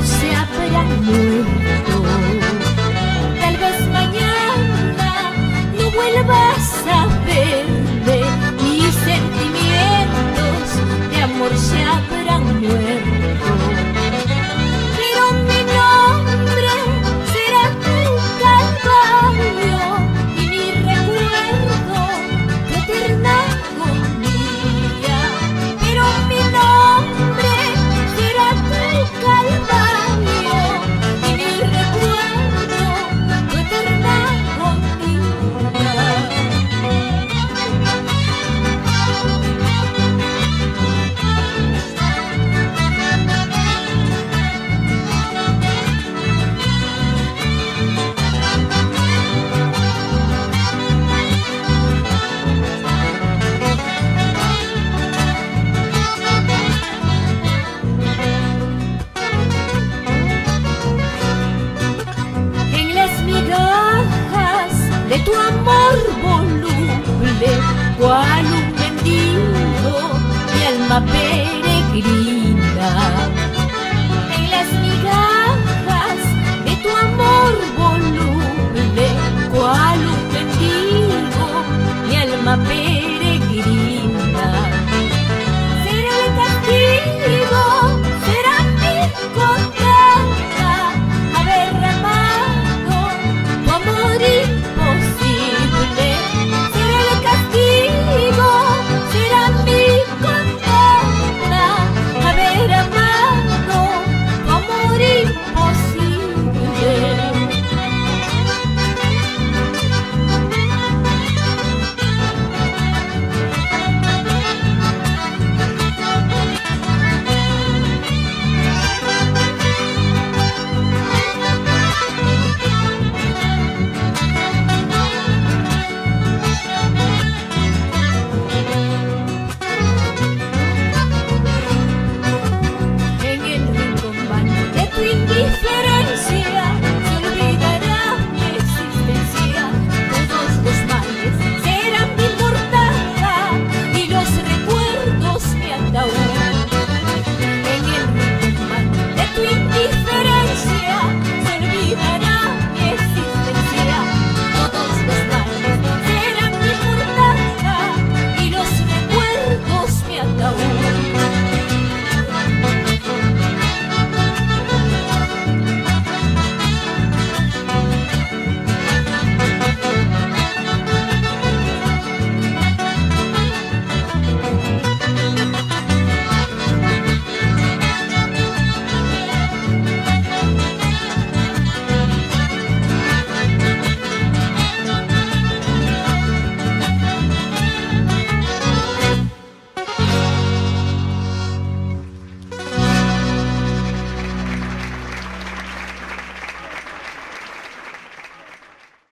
Se habrán muerto. Tal vez mañana no vuelvas a verme, mis sentimientos de amor se habrán muerto. Pero mi nombre será tu calvario y mi recuerdo tu eterna agonía. Pero mi nombre será tu calvario. De tu amor voluble, cual un mendigo, mi alma peregrina.